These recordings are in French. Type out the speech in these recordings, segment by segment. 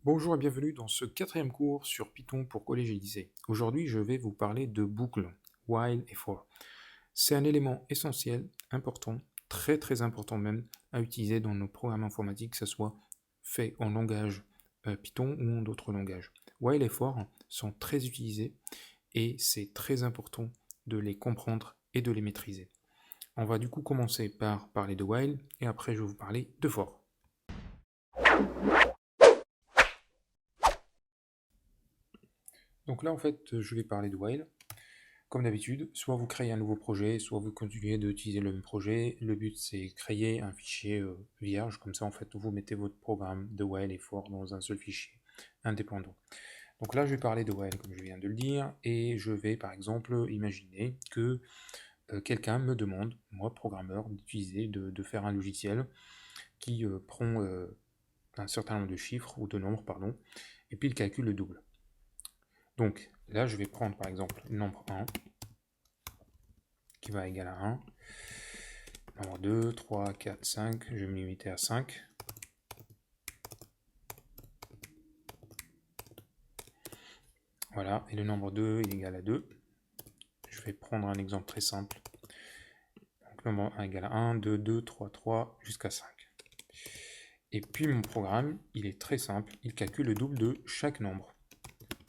Bonjour et bienvenue dans ce quatrième cours sur Python pour collège et lycée. Aujourd'hui, je vais vous parler de boucles, while et for. C'est un élément essentiel, important, très très important même, à utiliser dans nos programmes informatiques, que ce soit fait en langage Python ou en d'autres langages. While et for sont très utilisés et c'est très important de les comprendre et de les maîtriser. On va du coup commencer par parler de while et après je vais vous parler de for. Donc là en fait je vais parler de while. Comme d'habitude, soit vous créez un nouveau projet, soit vous continuez d'utiliser le même projet. Le but c'est créer un fichier vierge, comme ça en fait vous mettez votre programme de while et for dans un seul fichier indépendant. Donc là je vais parler de while comme je viens de le dire, et je vais par exemple imaginer que quelqu'un me demande, moi programmeur, d'utiliser, de faire un logiciel qui prend un certain nombre de chiffres, ou de nombres, pardon, et puis il calcule le double. Donc là je vais prendre par exemple le nombre 1, qui va égal à 1. Nombre 2, 3, 4, 5, je vais me limiter à 5. Voilà, et le nombre 2 est égal à 2. Je vais prendre un exemple très simple. Donc le nombre 1 égale à 1, 2, 2, 3, 3, jusqu'à 5. Et puis mon programme, il est très simple, il calcule le double de chaque nombre.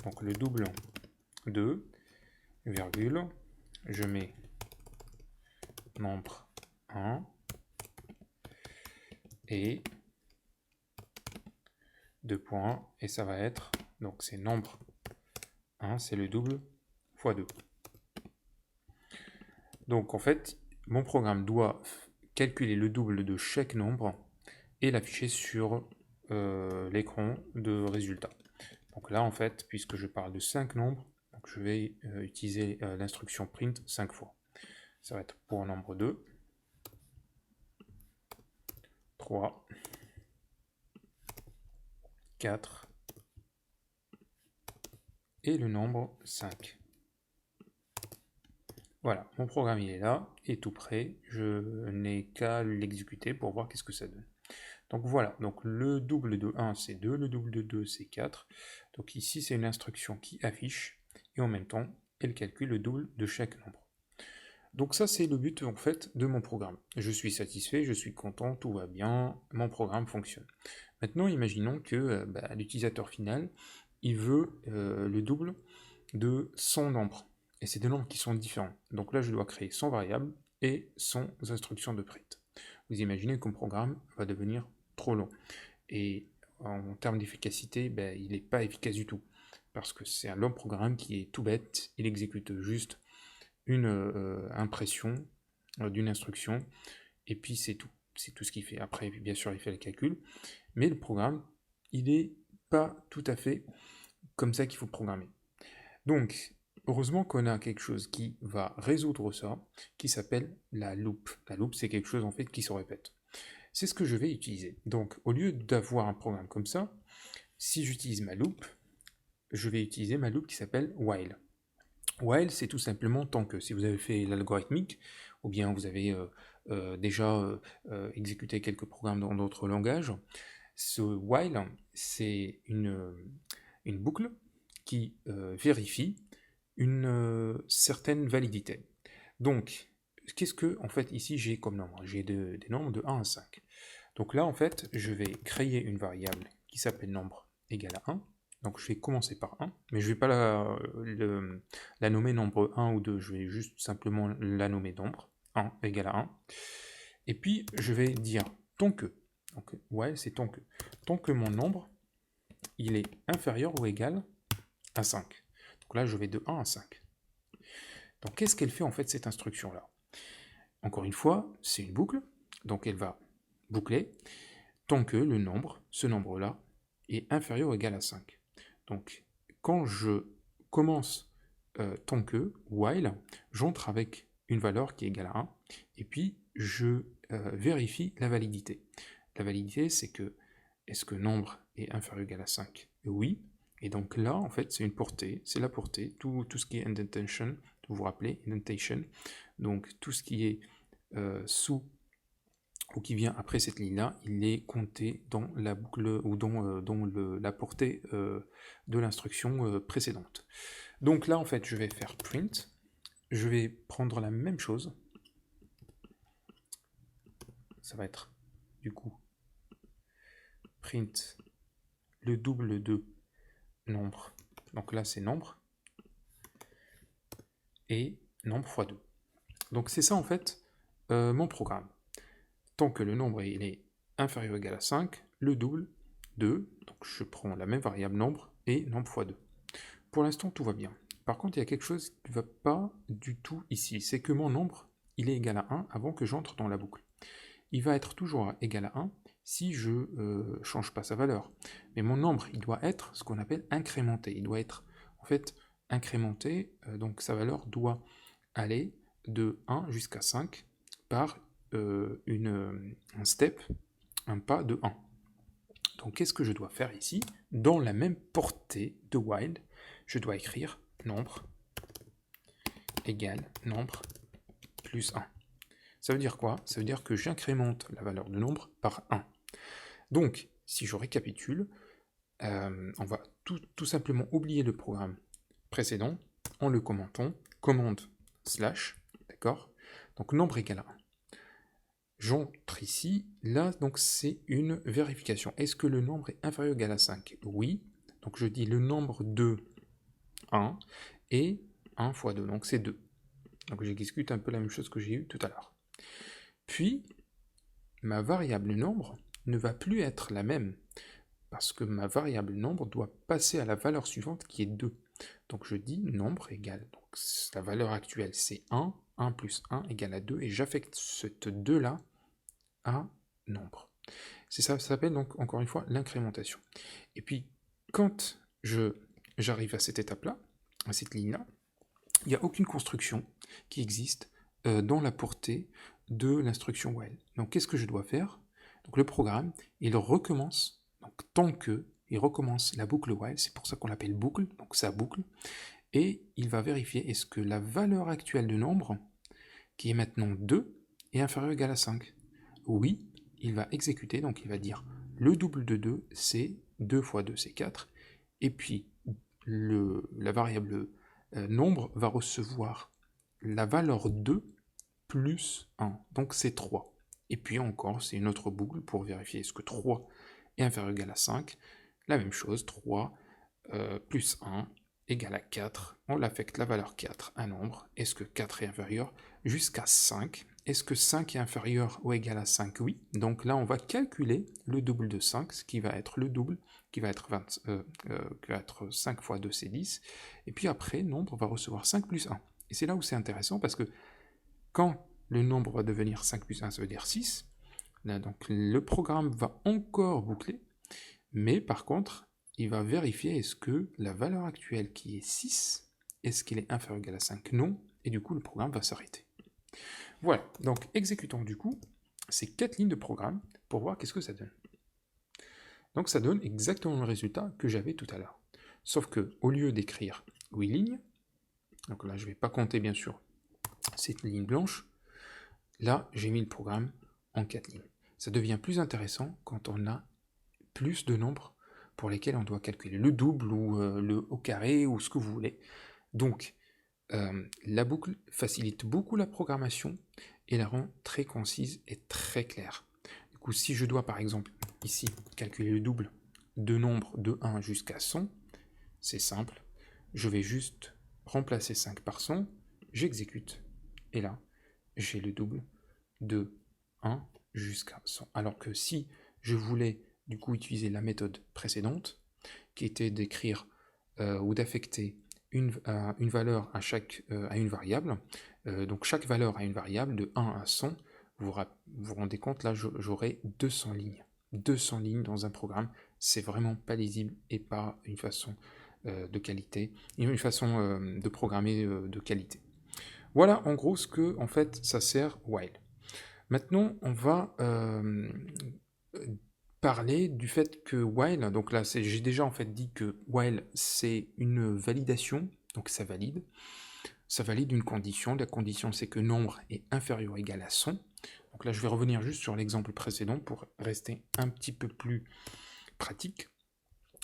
Donc le double 2, virgule, je mets nombre 1 et 2 points, et ça va être, donc c'est nombre 1, c'est le double fois 2. Donc en fait, mon programme doit calculer le double de chaque nombre et l'afficher sur l'écran de résultat. Donc là en fait, puisque je parle de 5 nombres, donc je vais utiliser l'instruction print 5 fois. Ça va être pour nombre 2, 3, 4 et le nombre 5. Voilà, mon programme il est là, et tout prêt, je n'ai qu'à l'exécuter pour voir qu'est-ce que ça donne. Donc voilà, donc le double de 1 c'est 2, le double de 2 c'est 4. Donc ici c'est une instruction qui affiche, et en même temps elle calcule le double de chaque nombre. Donc ça c'est le but en fait de mon programme. Je suis satisfait, je suis content, tout va bien, mon programme fonctionne. Maintenant imaginons que l'utilisateur final, il veut le double de 100 nombres. Et c'est des nombres qui sont différents. Donc là je dois créer 100 variables et 100 instructions de print. Vous imaginez que mon programme va devenir trop long. Et en termes d'efficacité, il n'est pas efficace du tout. Parce que c'est un long programme qui est tout bête, il exécute juste une impression d'une instruction, et puis c'est tout. C'est tout ce qu'il fait. Après, bien sûr, il fait le calcul, mais le programme, il n'est pas tout à fait comme ça qu'il faut programmer. Donc, heureusement qu'on a quelque chose qui va résoudre ça, qui s'appelle la loupe. La loupe, c'est quelque chose en fait qui se répète. C'est ce que je vais utiliser. Donc, au lieu d'avoir un programme comme ça, si j'utilise ma loupe, je vais utiliser ma loupe qui s'appelle while. While, c'est tout simplement tant que. Si vous avez fait l'algorithmique, ou bien vous avez déjà exécuté quelques programmes dans d'autres langages, ce while, c'est une boucle qui vérifie une certaine validité. Donc, qu'est-ce que, en fait, ici j'ai comme nombre? J'ai des nombres de 1 à 5. Donc là, en fait, je vais créer une variable qui s'appelle nombre égal à 1. Donc je vais commencer par 1, mais je ne vais pas la nommer nombre 1 ou 2, je vais juste simplement la nommer nombre 1 égale à 1. Et puis je vais dire tant que, donc ouais, c'est tant que mon nombre, il est inférieur ou égal à 5. Donc là, je vais de 1 à 5. Donc qu'est-ce qu'elle fait en fait cette instruction-là? Encore une fois, c'est une boucle, donc elle va boucler tant que le nombre, ce nombre-là, est inférieur ou égal à 5. Donc quand je commence tant que, while, j'entre avec une valeur qui est égale à 1, et puis je vérifie la validité. La validité, c'est que, est-ce que nombre est inférieur ou égal à 5? Oui. Et donc là, en fait, c'est une portée, c'est la portée, tout ce qui est indentation, vous vous rappelez, indentation, donc tout ce qui est sous ou qui vient après cette ligne-là, il est compté dans la boucle ou dans la portée de l'instruction précédente. Donc là, en fait, je vais faire print, je vais prendre la même chose, ça va être du coup print le double de nombre, donc là c'est nombre, et nombre fois 2. Donc c'est ça en fait mon programme. Tant que le nombre il est inférieur ou égal à 5, le double, 2, donc je prends la même variable nombre et nombre fois 2. Pour l'instant tout va bien. Par contre il y a quelque chose qui ne va pas du tout ici, c'est que mon nombre il est égal à 1 avant que j'entre dans la boucle. Il va être toujours égal à 1 si je ne change pas sa valeur. Mais mon nombre il doit être ce qu'on appelle incrémenté. Il doit être en fait incrémenté, donc sa valeur doit aller de 1 jusqu'à 5 par un step, un pas de 1. Donc qu'est-ce que je dois faire ici? Dans la même portée de while, je dois écrire nombre égale nombre plus 1. Ça veut dire quoi? Ça veut dire que j'incrémente la valeur de nombre par 1. Donc, si je récapitule, on va tout simplement oublier le programme précédent en le commentant, commande slash, d'accord? Donc nombre égale à 1. J'entre ici, là donc c'est une vérification. Est-ce que le nombre est inférieur ou égal à 5? Oui, donc je dis le nombre de 1 et 1 fois 2, donc c'est 2. Donc j'exécute un peu la même chose que j'ai eu tout à l'heure. Puis, ma variable nombre ne va plus être la même, parce que ma variable nombre doit passer à la valeur suivante qui est 2. Donc je dis nombre égale, donc la valeur actuelle c'est 1, 1 plus 1 égale à 2, et j'affecte cette 2-là à nombre. C'est ça s'appelle donc encore une fois l'incrémentation. Et puis quand j'arrive à cette étape-là, à cette ligne-là, il n'y a aucune construction qui existe dans la portée de l'instruction while. Donc qu'est-ce que je dois faire? Donc le programme, il recommence, donc tant que il recommence la boucle while, c'est pour ça qu'on l'appelle boucle, donc ça boucle, et il va vérifier est-ce que la valeur actuelle de nombre, qui est maintenant 2, est inférieure ou égale à 5. Oui, il va exécuter, donc il va dire le double de 2, c'est 2 fois 2, c'est 4, et puis la variable nombre va recevoir la valeur 2 plus 1, donc c'est 3. Et puis encore, c'est une autre boucle pour vérifier est-ce que 3 est inférieur ou égal à 5. La même chose, 3 plus 1 égale à 4. On l'affecte la valeur 4 à nombre. Est-ce que 4 est inférieur jusqu'à 5? Est-ce que 5 est inférieur ou égal à 5? Oui. Donc là, on va calculer le double de 5, ce qui va être le double, qui va être 5 fois 2, c'est 10. Et puis après, nombre va recevoir 5 plus 1. Et c'est là où c'est intéressant, parce que quand le nombre va devenir 5 plus 1, ça veut dire 6. Là, donc le programme va encore boucler, mais par contre, il va vérifier est-ce que la valeur actuelle qui est 6, est-ce qu'elle est inférieure ou égale à 5? Non, et du coup le programme va s'arrêter. Voilà, donc exécutons du coup ces 4 lignes de programme pour voir qu'est-ce que ça donne. Donc ça donne exactement le résultat que j'avais tout à l'heure. Sauf que au lieu d'écrire 8 lignes, donc là je ne vais pas compter bien sûr cette ligne blanche, là j'ai mis le programme en 4 lignes. Ça devient plus intéressant quand on a plus de nombres pour lesquels on doit calculer le double ou le au carré ou ce que vous voulez. Donc la boucle facilite beaucoup la programmation et la rend très concise et très claire. Du coup, si je dois par exemple ici calculer le double de nombres de 1 jusqu'à 100, c'est simple, je vais juste remplacer 5 par 100, j'exécute, et là, j'ai le double de 1 jusqu'à 100. Alors que si je voulais du coup utiliser la méthode précédente, qui était d'écrire ou d'affecter une valeur à une variable, donc chaque valeur a une variable de 1 à 100, vous vous rendez compte, là j'aurai 200 lignes. 200 lignes dans un programme, c'est vraiment pas lisible et pas une façon de qualité, une façon de programmer de qualité. Voilà en gros ce que en fait ça sert while. Maintenant on va parler du fait que while, donc là j'ai déjà en fait dit que while c'est une validation, donc ça valide une condition, la condition c'est que nombre est inférieur ou égal à 100, donc Donc là, je vais revenir juste sur l'exemple précédent pour rester un petit peu plus pratique.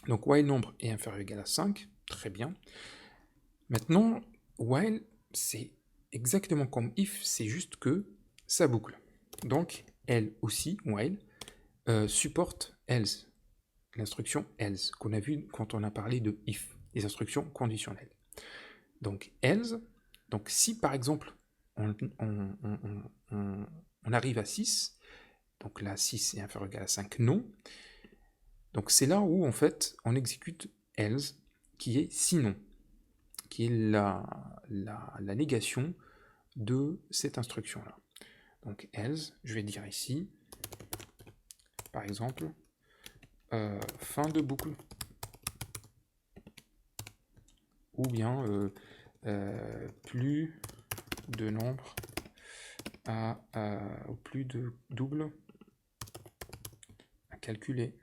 Donc while nombre est inférieur ou égal à 5, très bien. Maintenant, while, c'est exactement comme if, c'est juste que ça boucle. Donc, elle aussi, while, supporte else, l'instruction else, qu'on a vu quand on a parlé de if, les instructions conditionnelles. Donc, else, donc si par exemple, on arrive à 6, donc là 6 est inférieur ou égal à 5, non. Donc c'est là où en fait on exécute else, qui est sinon, qui est la négation de cette instruction-là. Donc else, je vais dire ici, par exemple, fin de boucle, ou bien plus de nombre ou plus de double à calculer.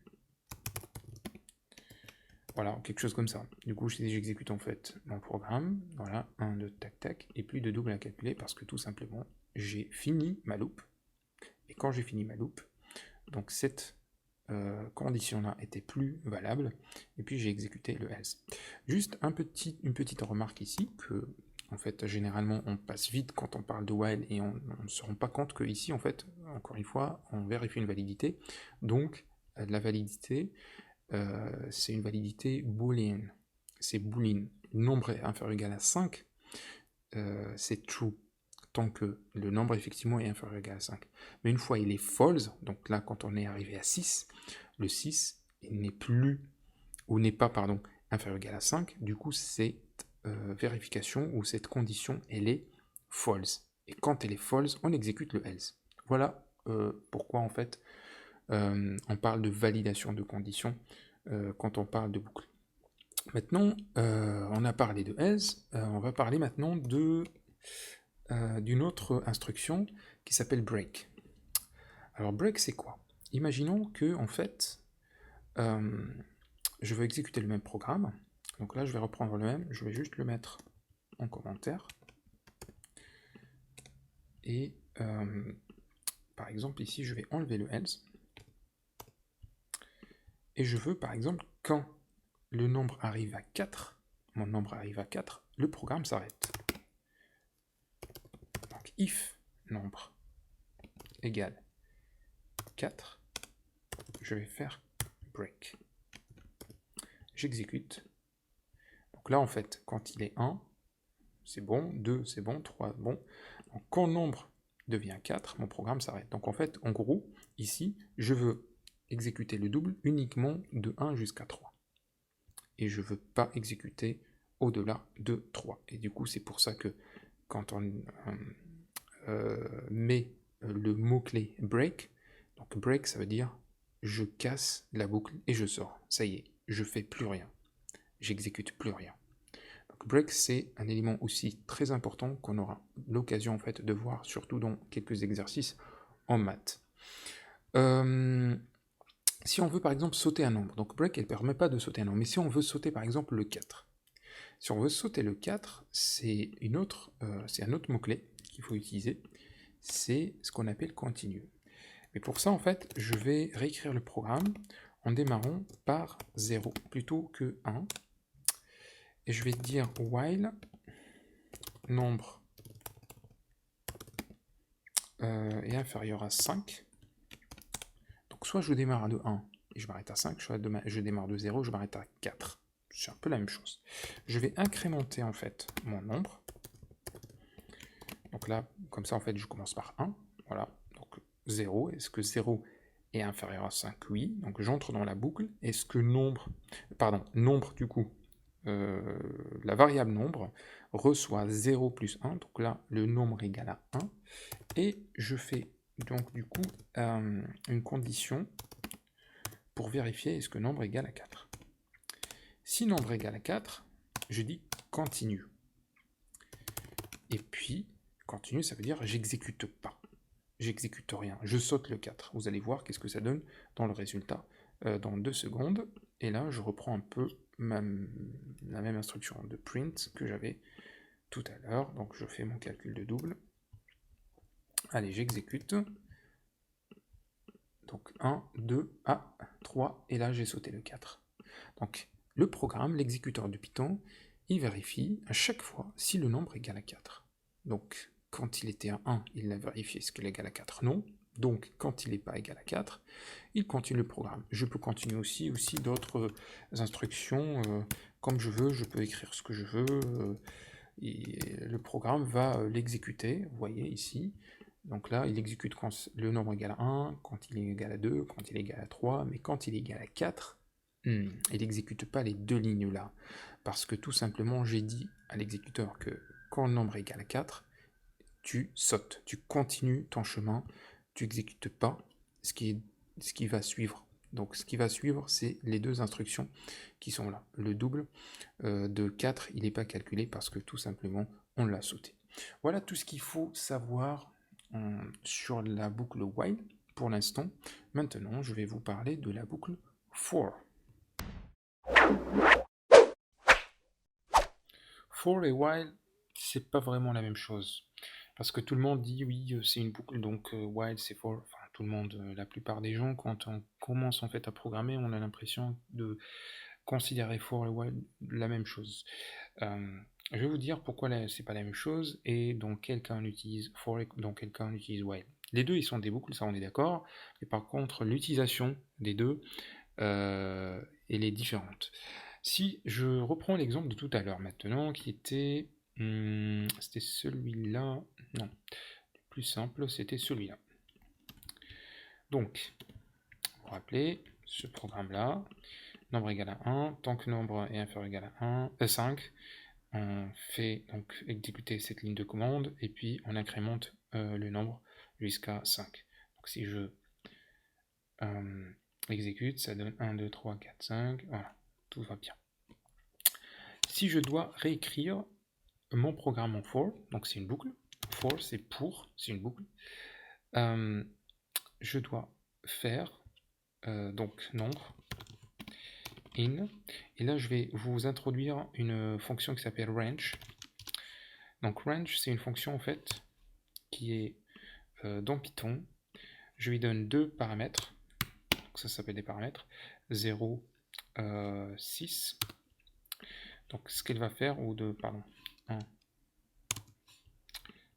Voilà, quelque chose comme ça. Du coup, j'exécute en fait mon programme. Voilà, 1, 2, tac, tac, et plus de double à calculer parce que tout simplement, j'ai fini ma loop. Et quand j'ai fini ma loop, donc cette condition-là était plus valable, et puis j'ai exécuté le else. Juste une petite remarque ici, que en fait, généralement, on passe vite quand on parle de while, et on ne se rend pas compte que ici, en fait, encore une fois, on vérifie une validité. Donc, la validité, c'est une validité boolean. C'est boolean. Le nombre est inférieur ou égal à 5, c'est true, tant que le nombre effectivement est inférieur ou égal à 5. Mais une fois il est false, donc là quand on est arrivé à 6, le 6 n'est plus, ou n'est pas, pardon, inférieur ou égal à 5, du coup cette vérification ou cette condition, elle est false. Et quand elle est false, on exécute le else. Voilà pourquoi en fait on parle de validation de conditions quand on parle de boucle. Maintenant, on a parlé de else, on va parler maintenant d'une autre instruction qui s'appelle break. Alors break, c'est quoi? Imaginons que en fait, je veux exécuter le même programme. Donc là, je vais reprendre le même, je vais juste le mettre en commentaire. Et par exemple, ici, je vais enlever le else. Et je veux, par exemple, quand le nombre arrive à 4, mon nombre arrive à 4, le programme s'arrête. Donc if nombre égale 4, je vais faire break. J'exécute. Donc là, en fait, quand il est 1, c'est bon, 2, c'est bon, 3, bon. Donc quand nombre devient 4, mon programme s'arrête. Donc en fait, en gros, ici, je veux exécuter le double uniquement de 1 jusqu'à 3. Et je ne veux pas exécuter au-delà de 3. Et du coup, c'est pour ça que quand on met le mot-clé break, donc break, ça veut dire je casse la boucle et je sors. Ça y est, je fais plus rien. J'exécute plus rien. Donc break, c'est un élément aussi très important qu'on aura l'occasion en fait de voir, surtout dans quelques exercices en maths. Si on veut par exemple sauter un nombre, donc break elle ne permet pas de sauter un nombre, mais si on veut sauter par exemple le 4, si on veut sauter le 4, c'est un autre mot-clé qu'il faut utiliser, c'est ce qu'on appelle continue. Mais pour ça en fait, je vais réécrire le programme en démarrant par 0 plutôt que 1, et je vais dire while nombre est inférieur à 5, donc soit je démarre de 1 et je m'arrête à 5, soit je démarre de 0 et je m'arrête à 4. C'est un peu la même chose. Je vais incrémenter en fait mon nombre. Donc là, comme ça en fait, je commence par 1. Voilà, donc 0. Est-ce que 0 est inférieur à 5? Oui. Donc j'entre dans la boucle. Est-ce que nombre du coup, la variable nombre reçoit 0 plus 1. Donc là, le nombre égale à 1. Et je fais donc du coup une condition pour vérifier est-ce que nombre égale à 4. Si nombre égale à 4, je dis continue. Et puis, continue, ça veut dire j'exécute pas. J'exécute rien. Je saute le 4. Vous allez voir qu'est-ce que ça donne dans le résultat dans 2 secondes. Et là, je reprends un peu la même instruction de print que j'avais tout à l'heure. Donc, je fais mon calcul de double. Allez, j'exécute. Donc 1, 2, 3, et là j'ai sauté le 4. Donc le programme, l'exécuteur de Python, il vérifie à chaque fois si le nombre est égal à 4. Donc quand il était à 1, il a vérifié ce qu'il est égal à 4, non. Donc quand il n'est pas égal à 4, il continue le programme. Je peux continuer aussi d'autres instructions, comme je veux, je peux écrire ce que je veux, et le programme va l'exécuter, vous voyez ici. Donc là, il exécute quand le nombre est égal à 1, quand il est égal à 2, quand il est égal à 3, mais quand il est égal à 4, il n'exécute pas les deux lignes là, parce que tout simplement, j'ai dit à l'exécuteur que quand le nombre est égal à 4, tu sautes, tu continues ton chemin, tu n'exécutes pas ce qui va suivre. Donc ce qui va suivre, c'est les deux instructions qui sont là. Le double de 4, il n'est pas calculé parce que tout simplement, on l'a sauté. Voilà tout ce qu'il faut savoir sur la boucle while pour l'instant. Maintenant, je vais vous parler de la boucle for. For et while, c'est pas vraiment la même chose. Parce que tout le monde dit oui, c'est une boucle, donc while c'est for. Enfin, tout le monde, la plupart des gens, quand on commence en fait à programmer, on a l'impression de considérer for et while la même chose. Je vais vous dire pourquoi c'est pas la même chose et dans quel cas on utilise for et dans quel cas on utilise while. Les deux, ils sont des boucles, ça on est d'accord, mais par contre, l'utilisation des deux, elle est différente. Si je reprends l'exemple de tout à l'heure maintenant, qui était... c'était celui-là... Non, le plus simple, c'était celui-là. Donc, vous vous rappelez, ce programme-là, nombre égal à 1, tant que nombre est inférieur ou égal à 5, on fait donc exécuter cette ligne de commande, et puis on incrémente le nombre jusqu'à 5. Donc si je exécute, ça donne 1, 2, 3, 4, 5, voilà, tout va bien. Si je dois réécrire mon programme en for, donc c'est une boucle, for c'est pour, c'est une boucle, je dois faire donc nombre in, et là je vais vous introduire une fonction qui s'appelle range. Donc range c'est une fonction en fait qui est dans Python. Je lui donne deux paramètres, donc ça s'appelle des paramètres, 0, 6. Donc ce qu'elle va faire, ou 1,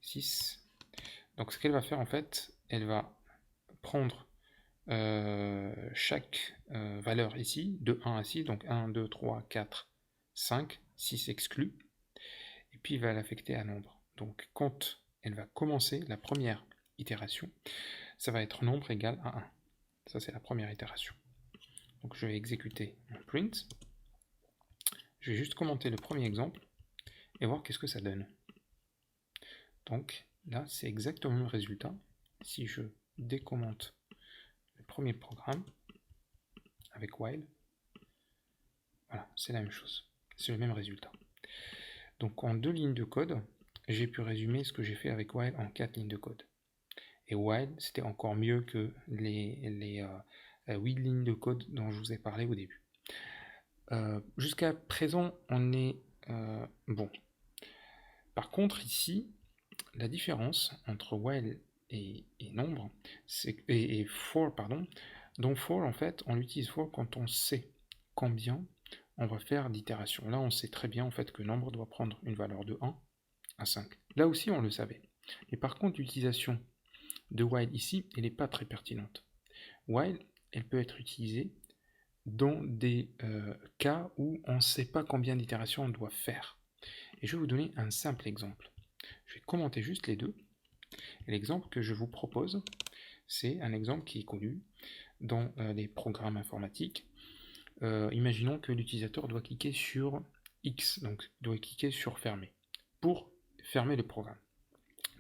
6. Donc ce qu'elle va faire en fait, elle va prendre chaque valeur ici, de 1 à 6, donc 1, 2, 3, 4, 5, 6 exclus, et puis il va l'affecter à nombre. Donc quand elle va commencer la première itération, ça va être nombre égal à 1. Ça c'est la première itération. Donc je vais exécuter mon print. Je vais juste commenter le premier exemple et voir qu'est-ce que ça donne. Donc là c'est exactement le résultat. Si je décommente le premier programme avec while, voilà, c'est la même chose. C'est le même résultat. Donc en 2 lignes de code, j'ai pu résumer ce que j'ai fait avec while en 4 lignes de code. Et while, c'était encore mieux que les 8 lignes de code dont je vous ai parlé au début. Jusqu'à présent, on est bon. Par contre, ici, la différence entre while et nombre, et for, pardon, donc for, en fait, on utilise for quand on sait combien on va faire d'itérations. Là, on sait très bien en fait que nombre doit prendre une valeur de 1 à 5. Là aussi, on le savait. Mais par contre, l'utilisation de while ici, elle n'est pas très pertinente. While, elle peut être utilisée dans des cas où on ne sait pas combien d'itérations on doit faire. Et je vais vous donner un simple exemple. Je vais commenter juste les deux. Et l'exemple que je vous propose, c'est un exemple qui est connu dans les programmes informatiques. Imaginons que l'utilisateur doit cliquer sur X, donc doit cliquer sur fermer, pour fermer le programme.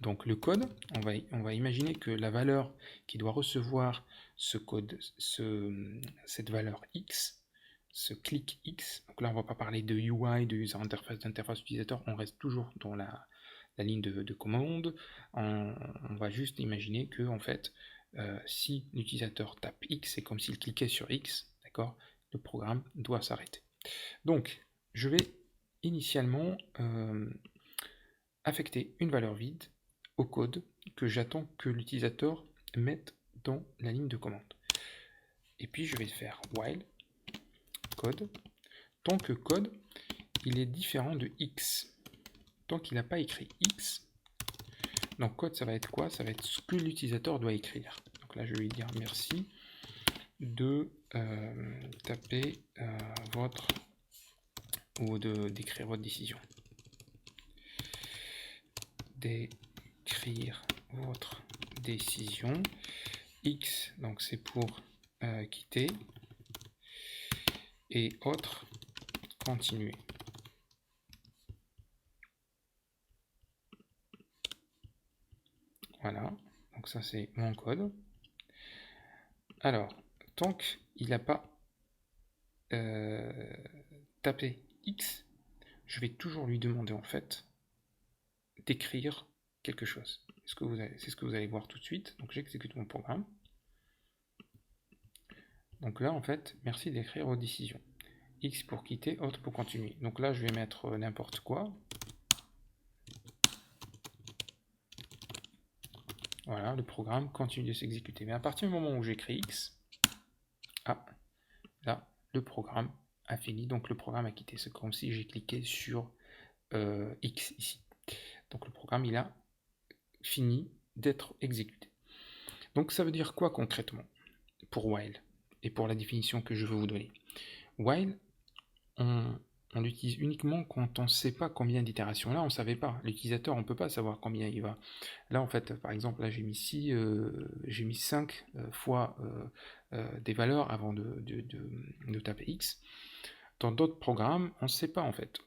Donc le code, on va imaginer que la valeur qui doit recevoir ce code, cette valeur X, ce clic X, donc là on ne va pas parler de UI, de user interface, d'interface utilisateur, on reste toujours dans la ligne de commande, on va juste imaginer que en fait, si l'utilisateur tape X, c'est comme s'il cliquait sur X, d'accord, le programme doit s'arrêter. Donc je vais initialement affecter une valeur vide au code que j'attends que l'utilisateur mette dans la ligne de commande. Et puis je vais faire while code, tant que code, il est différent de x. Tant qu'il n'a pas écrit x, donc code, ça va être quoi? Ça va être ce que l'utilisateur doit écrire. Donc là, je vais lui dire merci de taper votre ou d'écrire votre décision. D'écrire votre décision. X, donc c'est pour quitter. Et autre, continuer. Voilà, donc ça c'est mon code. Alors, tant qu'il n'a pas tapé X, je vais toujours lui demander en fait d'écrire quelque chose. C'est ce que vous allez voir tout de suite. Donc j'exécute mon programme. Donc là en fait, merci d'écrire vos décisions. X pour quitter, autre pour continuer. Donc là je vais mettre n'importe quoi. Voilà, le programme continue de s'exécuter. Mais à partir du moment où j'écris X, là, le programme a fini. Donc le programme a quitté. C'est comme si j'ai cliqué sur X ici. Donc le programme, il a fini d'être exécuté. Donc ça veut dire quoi concrètement pour while et pour la définition que je veux vous donner? While, on l'utilise uniquement quand on ne sait pas combien d'itérations. Là, on ne savait pas. L'utilisateur, on ne peut pas savoir combien il va. Là, en fait, par exemple, là, j'ai mis 5 fois des valeurs avant de taper X. Dans d'autres programmes, on ne sait pas, en fait.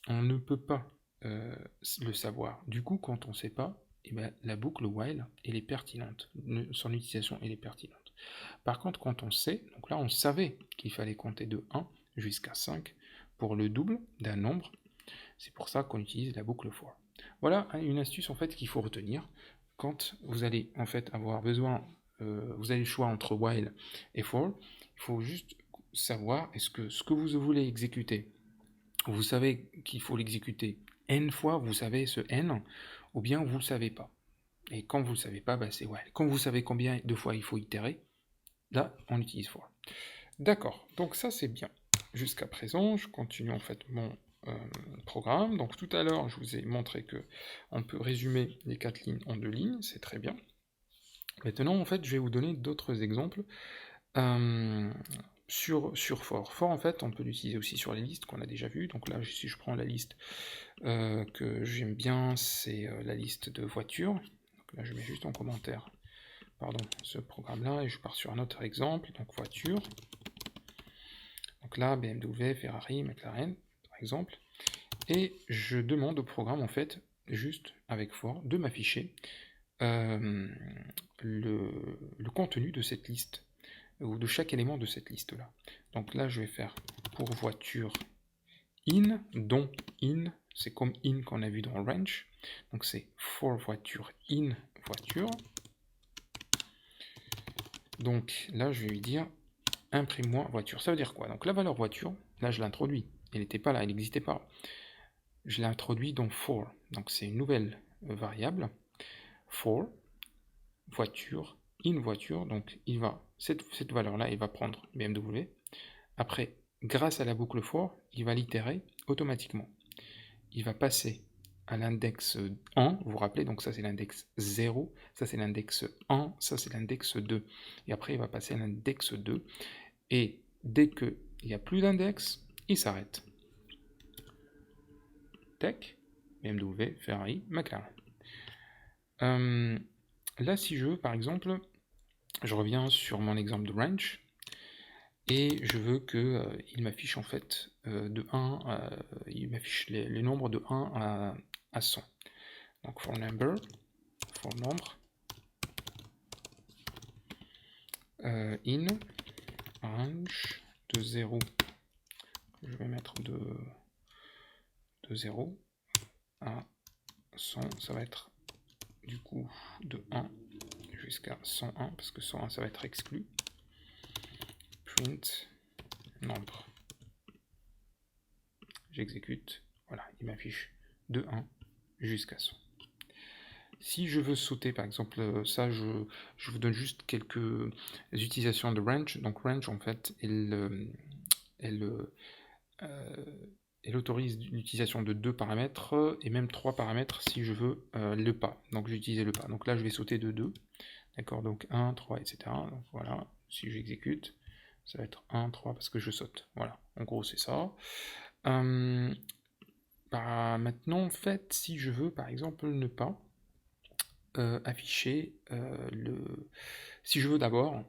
On ne peut pas le savoir. Du coup, quand on ne sait pas, eh ben, la boucle while, elle est pertinente. Son utilisation, elle est pertinente. Par contre, quand on sait, donc là, on savait qu'il fallait compter de 1 jusqu'à 5 pour le double d'un nombre. C'est pour ça qu'on utilise la boucle for. Voilà une astuce en fait qu'il faut retenir quand vous allez en fait avoir besoin, vous avez le choix entre while et for. Il faut juste savoir est-ce que ce que vous voulez exécuter, vous savez qu'il faut l'exécuter n fois, vous savez ce n, ou bien vous ne le savez pas. Et quand vous ne le savez pas, bah c'est while. Quand vous savez combien de fois il faut itérer, là on utilise for. D'accord, donc ça c'est bien. Jusqu'à présent, je continue en fait mon programme. Donc tout à l'heure, je vous ai montré que on peut résumer les 4 lignes en 2 lignes, c'est très bien. Maintenant, en fait, je vais vous donner d'autres exemples sur for. For, en fait, on peut l'utiliser aussi sur les listes qu'on a déjà vues. Donc là, si je prends la liste que j'aime bien, c'est la liste de voitures. Donc là, je mets juste en commentaire, pardon, ce programme-là, et je pars sur un autre exemple. Donc voiture. Donc là, BMW, Ferrari, McLaren, par exemple. Et je demande au programme, en fait, juste avec for, de m'afficher le contenu de cette liste, ou de chaque élément de cette liste-là. Donc là, je vais faire pour voiture in, dont in, c'est comme in qu'on a vu dans range. Donc c'est for voiture in voiture. Donc là, je vais lui dire imprime-moi voiture. Ça veut dire quoi? Donc la valeur voiture, là je l'introduis. Elle n'était pas là, elle n'existait pas. Je l'ai introduit dans for. Donc c'est une nouvelle variable. For voiture, in voiture. Donc il va, cette valeur-là, il va prendre BMW. Après, grâce à la boucle for, il va l'itérer automatiquement. Il va passer à l'index 1, vous vous rappelez, donc ça c'est l'index 0, ça c'est l'index 1, ça c'est l'index 2. Et après il va passer à l'index 2. Et dès qu'il n'y a plus d'index, il s'arrête. Tech, BMW, Ferrari, McLaren. Là, si je veux, par exemple, je reviens sur mon exemple de range, et je veux qu'il m'affiche en fait de 1, il m'affiche les nombres de 1 à 100. Donc for number, for nombre, in, range, de 0, je vais mettre de 0 à 100, ça va être du coup de 1 jusqu'à 101, parce que 101 ça va être exclu. Print nombre. J'exécute, voilà, il m'affiche de 1 jusqu'à 100. Si je veux sauter, par exemple, ça, je vous donne juste quelques utilisations de range. Donc range, en fait, elle, elle autorise l'utilisation de 2 paramètres et même 3 paramètres si je veux le pas. Donc j'ai utilisé le pas. Donc là, je vais sauter de 2. D'accord, donc 1, 3, etc. Donc voilà, si j'exécute, ça va être 1, 3 parce que je saute. Voilà, en gros, c'est ça. Maintenant, en fait, si je veux, par exemple, ne pas afficher si je veux d'abord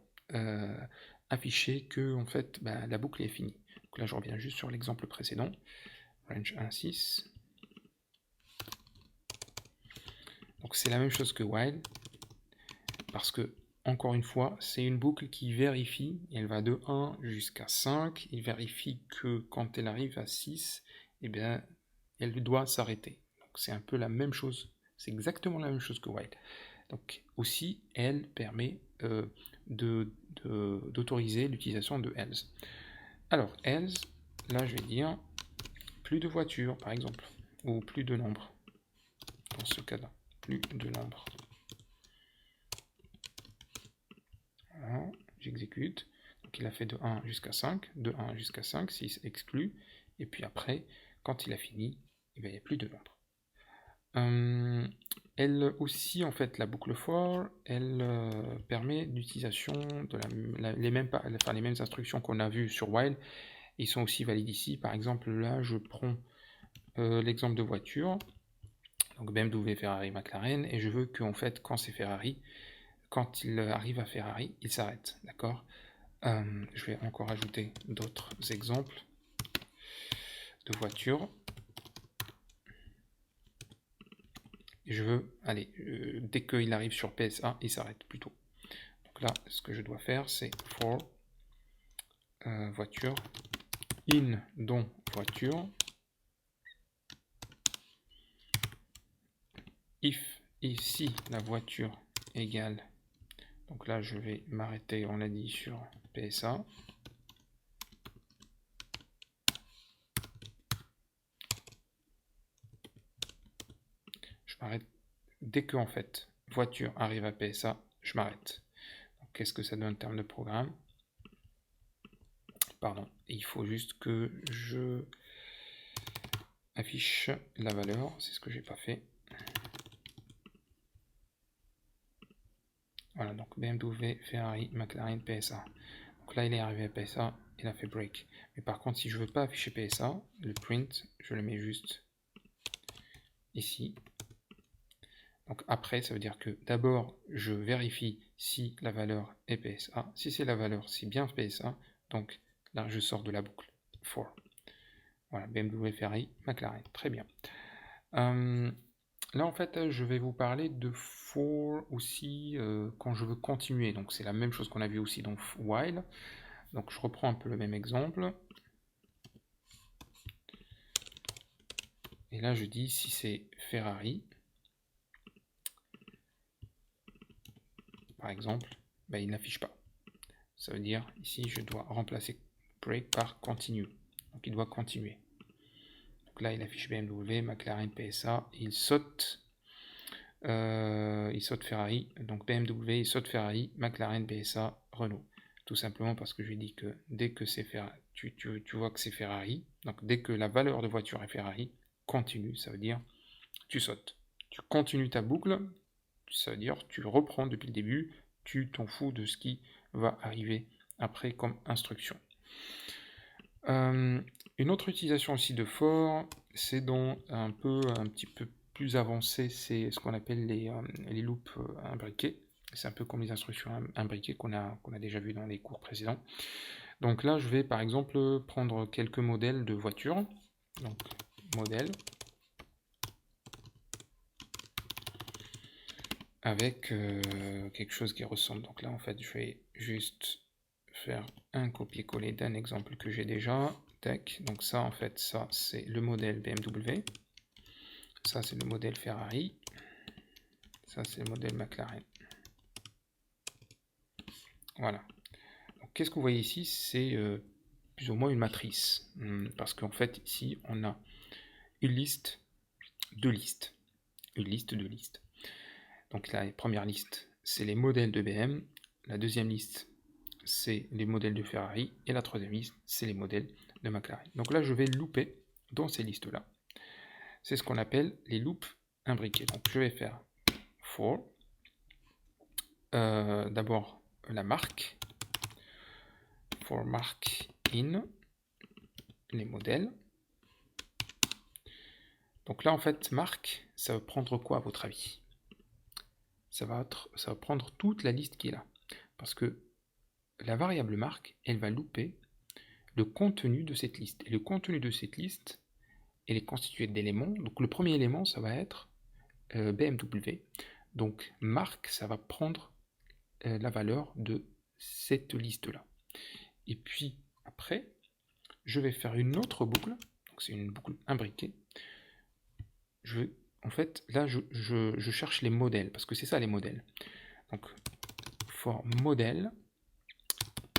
afficher que en fait la boucle est finie. Donc là je reviens juste sur l'exemple précédent, range 1.6. Donc c'est la même chose que while, parce que encore une fois, c'est une boucle qui vérifie, elle va de 1 jusqu'à 5, il vérifie que quand elle arrive à 6, eh bien, elle doit s'arrêter. Donc c'est un peu la même chose, c'est exactement la même chose que while. Donc aussi, elle permet d'autoriser l'utilisation de else. Alors, else, là je vais dire plus de voitures, par exemple, ou plus de nombre. Dans ce cas-là, plus de nombre. Voilà, j'exécute. Donc il a fait de 1 jusqu'à 5, de 1 jusqu'à 5, 6 exclu, et puis après, quand il a fini, il n'y a plus de nombre. Elle aussi, en fait, la boucle for, elle permet l'utilisation de les mêmes instructions qu'on a vues sur while. Ils sont aussi valides ici. Par exemple, là, je prends l'exemple de voiture, donc BMW, Ferrari, McLaren, et je veux qu'en fait, quand c'est Ferrari, quand il arrive à Ferrari, il s'arrête, d'accord. Je vais encore ajouter d'autres exemples de voitures. Et je veux, allez, dès qu'il arrive sur PSA, il s'arrête plutôt. Donc là, ce que je dois faire, c'est for voiture, in dont voiture, if ici la voiture égale, donc là je vais m'arrêter, on l'a dit, sur PSA. Je m'arrête dès que en fait voiture arrive à PSA, je m'arrête. Qu'est-ce que ça donne en termes de programme? Pardon, il faut juste que je affiche la valeur, c'est ce que j'ai pas fait. Voilà, donc BMW, Ferrari, McLaren, PSA. Donc là, il est arrivé à PSA, il a fait break. Mais par contre, si je veux pas afficher PSA, le print, je le mets juste ici. Donc après, ça veut dire que d'abord, je vérifie si la valeur est PSA. Si c'est la valeur, c'est bien PSA. Donc là, je sors de la boucle for. Voilà, BMW, Ferrari, McLaren. Très bien. Là, en fait, je vais vous parler de for aussi quand je veux continuer. Donc c'est la même chose qu'on a vu aussi dans while. Donc je reprends un peu le même exemple. Et là, je dis si c'est Ferrari, par exemple, ben, il n'affiche pas. Ça veut dire, ici, je dois remplacer break par continue. Donc il doit continuer. Donc là, il affiche BMW, McLaren, PSA, il saute Ferrari. Donc BMW, il saute Ferrari, McLaren, PSA, Renault. Tout simplement parce que je lui dis que dès que c'est Ferrari, tu vois que c'est Ferrari, donc dès que la valeur de voiture est Ferrari, continue, ça veut dire tu sautes. Tu continues ta boucle, ça veut dire tu reprends depuis le début, tu t'en fous de ce qui va arriver après comme instruction. Une autre utilisation aussi de for, c'est dans un petit peu plus avancé, c'est ce qu'on appelle les loops imbriqués. C'est un peu comme les instructions imbriquées qu'on a déjà vu dans les cours précédents. Donc là, je vais par exemple prendre quelques modèles de voitures. Donc, modèle. Avec quelque chose qui ressemble. Donc là, en fait, je vais juste faire un copier-coller d'un exemple que j'ai déjà. Tac. Donc ça, en fait, ça, c'est le modèle BMW. Ça, c'est le modèle Ferrari. Ça, c'est le modèle McLaren. Voilà. Qu'est-ce que vous voyez ici? C'est plus ou moins une matrice. Parce qu'en fait, ici, on a une liste, deux listes. Une liste, deux listes. Donc la première liste, c'est les modèles de BM, la deuxième liste, c'est les modèles de Ferrari, et la troisième liste, c'est les modèles de McLaren. Donc là, je vais looper dans ces listes-là. C'est ce qu'on appelle les loops imbriqués. Donc je vais faire for, d'abord la marque, for mark in, les modèles. Donc là, en fait, marque, ça va prendre quoi à votre avis? Ça va prendre toute la liste qui est là. Parce que la variable marque, elle va louper le contenu de cette liste. Et le contenu de cette liste, elle est constituée d'éléments. Donc le premier élément, ça va être BMW. Donc marque, ça va prendre la valeur de cette liste-là. Et puis après, je vais faire une autre boucle. Donc c'est une boucle imbriquée. En fait, là, je cherche les modèles, parce que c'est ça les modèles. Donc, for modèle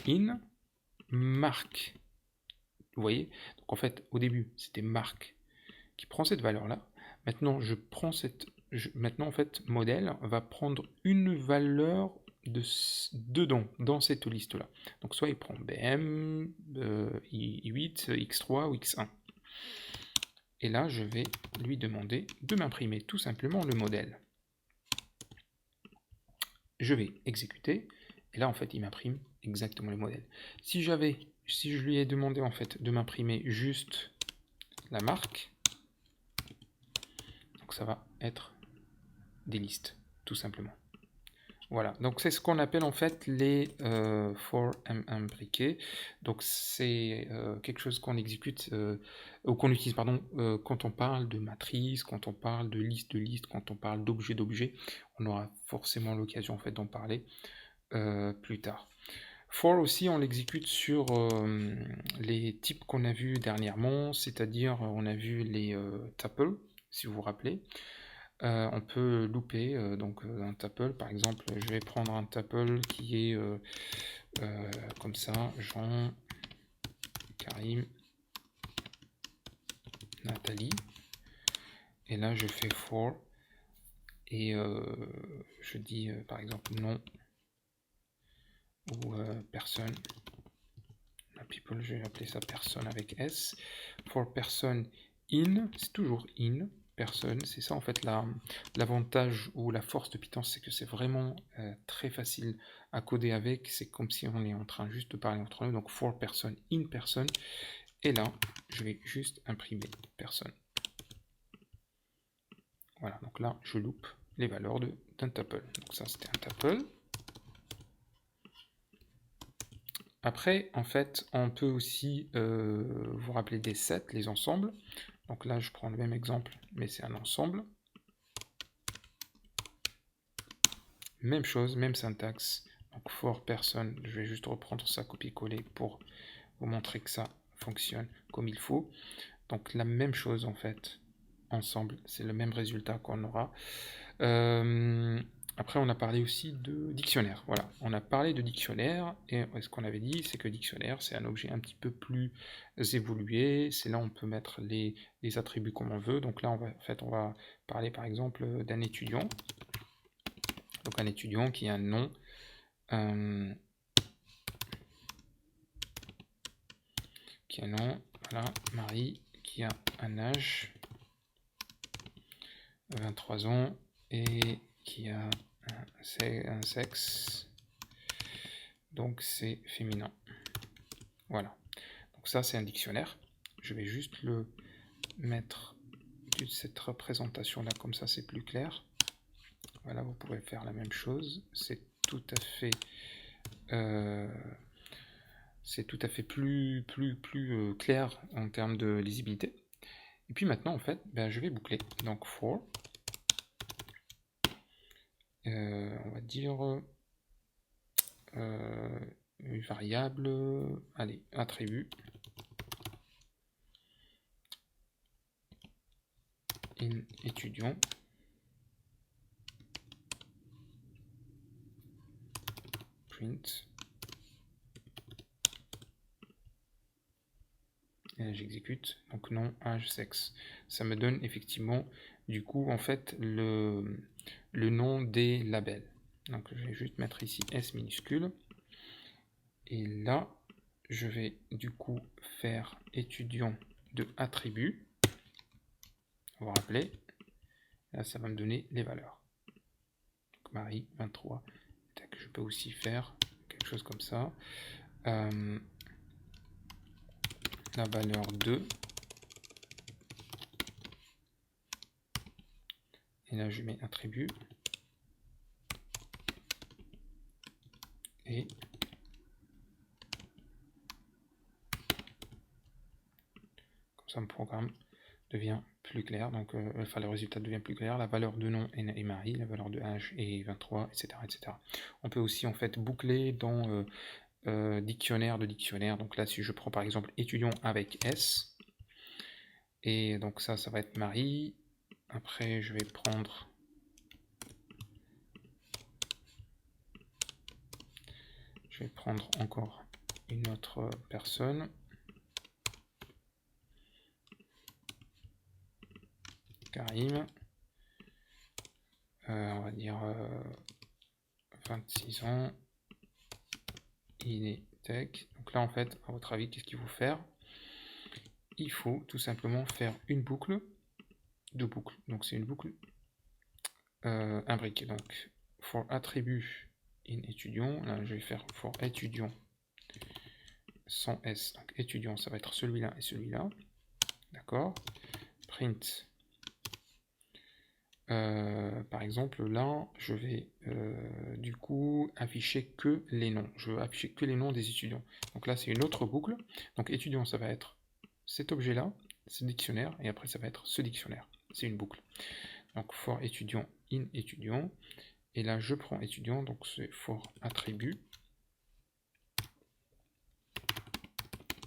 in marque. Vous voyez? Donc en fait, au début, c'était marque qui prend cette valeur-là. Maintenant, maintenant, en fait, modèle va prendre une valeur dedans, dans cette liste-là. Donc soit il prend BM, i8, X3 ou X1. Et là, je vais lui demander de m'imprimer tout simplement le modèle. Je vais exécuter, et là, en fait, il m'imprime exactement le modèle. Si je lui ai demandé, en fait, de m'imprimer juste la marque, donc ça va être des listes, tout simplement. Voilà, donc c'est ce qu'on appelle en fait les for imbriqués. Donc c'est quelque chose qu'on exécute ou qu'on utilise pardon quand on parle de matrice, quand on parle de liste, quand on parle d'objet. On aura forcément l'occasion en fait d'en parler plus tard. For aussi on l'exécute sur les types qu'on a vus dernièrement, c'est-à-dire on a vu les tuples, si vous vous rappelez. On peut louper donc un tuple, par exemple, je vais prendre un tuple qui est comme ça, Jean, Karim, Nathalie, et là je fais for, et je dis par exemple non, ou personne, people, je vais appeler ça personne avec S, for person in, c'est toujours in, personne, c'est ça en fait l'avantage ou la force de Python, c'est que c'est vraiment très facile à coder avec, c'est comme si on est en train juste de parler entre nous, donc for person, in person, et là, je vais juste imprimer personne. Voilà, donc là, je loupe les valeurs d'un tuple. Donc ça, c'était un tuple. Après, en fait, on peut aussi vous rappeler des sets, les ensembles. Donc là, je prends le même exemple, mais c'est un ensemble. Même chose, même syntaxe. Donc for person, je vais juste reprendre ça, copier-coller pour vous montrer que ça fonctionne comme il faut. Donc la même chose en fait, ensemble, c'est le même résultat qu'on aura. Après, on a parlé aussi de dictionnaire. Voilà, on a parlé de dictionnaire, et ce qu'on avait dit, c'est que dictionnaire, c'est un objet un petit peu plus évolué. C'est là où on peut mettre les attributs comme on veut. Donc là, on va parler par exemple d'un étudiant. Donc un étudiant qui a un nom, voilà, Marie, qui a un âge, 23 ans, et qui a un sexe, donc c'est féminin. Voilà, donc ça c'est un dictionnaire. Je vais juste le mettre de cette représentation là, comme ça c'est plus clair. Voilà, vous pouvez faire la même chose, c'est tout à fait plus clair en termes de lisibilité. Et puis maintenant en fait, je vais boucler. Donc for, on va dire une variable, allez, attribut in étudiant, print, et j'exécute, donc nom, âge, sexe. Ça me donne effectivement du coup en fait le nom des labels. Donc je vais juste mettre ici S minuscule. Et là, je vais du coup faire étudiant de attribut. Vous vous rappelez, là ça va me donner les valeurs. Donc, Marie, 23. Je peux aussi faire quelque chose comme ça. La valeur 2. Et là je mets attribut. Et comme ça mon programme devient plus clair, donc enfin le résultat devient plus clair, la valeur de nom est Marie, la valeur de âge est 23, etc., etc. On peut aussi en fait boucler dans dictionnaire de dictionnaire, donc là si je prends par exemple étudiant avec S, et donc ça va être Marie, après je vais prendre encore une autre personne, Karim, on va dire 26 ans, il est tech. Donc là en fait, à votre avis, qu'est-ce qu'il faut faire? Il faut tout simplement faire une boucle, deux boucles, donc c'est une boucle imbriquée. Donc for attribut in étudiant, là je vais faire for étudiant sans S, donc étudiant ça va être celui-là et celui-là, d'accord. Print, par exemple là je vais du coup afficher que les noms, je veux afficher que les noms des étudiants, donc là c'est une autre boucle, donc étudiant ça va être cet objet là, ce dictionnaire, et après ça va être ce dictionnaire, c'est une boucle. Donc for étudiant in étudiant, et là je prends étudiant, donc c'est for attribut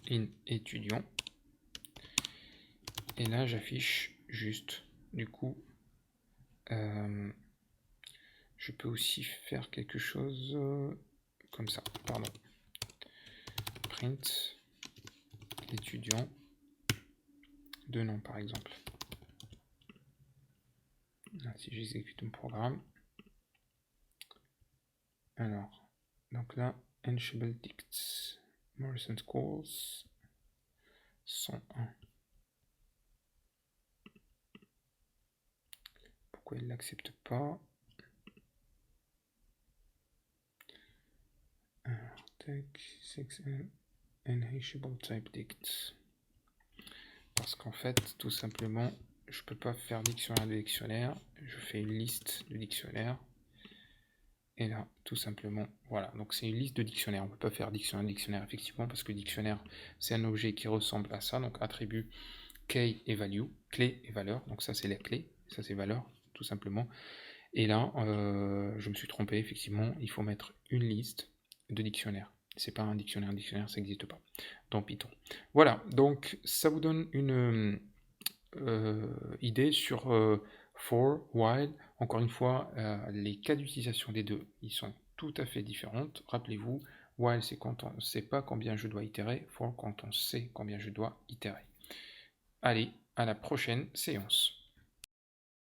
in étudiant, et là j'affiche juste du coup je peux aussi faire quelque chose comme ça, pardon, print étudiant de nom par exemple. Là, si j'exécute mon programme, alors donc là Enchable Dicts Morrison Schools 101. Pourquoi il ne l'accepte pas? Alors, take 6 Enhashable Type Dicts. Parce qu'en fait, tout simplement, je peux pas faire dictionnaire de dictionnaire. Je fais une liste de dictionnaires. Et là, tout simplement, voilà. Donc c'est une liste de dictionnaires. On peut pas faire dictionnaire de dictionnaire, effectivement, parce que dictionnaire, c'est un objet qui ressemble à ça. Donc attribut key et value, clé et valeur. Donc ça, c'est la clé. Ça, c'est valeur, tout simplement. Et là, je me suis trompé, effectivement. Il faut mettre une liste de dictionnaires. C'est pas un dictionnaire, ça n'existe pas dans Python. Voilà, donc ça vous donne une idée sur for, while. Encore une fois, les cas d'utilisation des deux, ils sont tout à fait différentes. Rappelez-vous, while c'est quand on ne sait pas combien je dois itérer, for quand on sait combien je dois itérer. Allez, à la prochaine séance.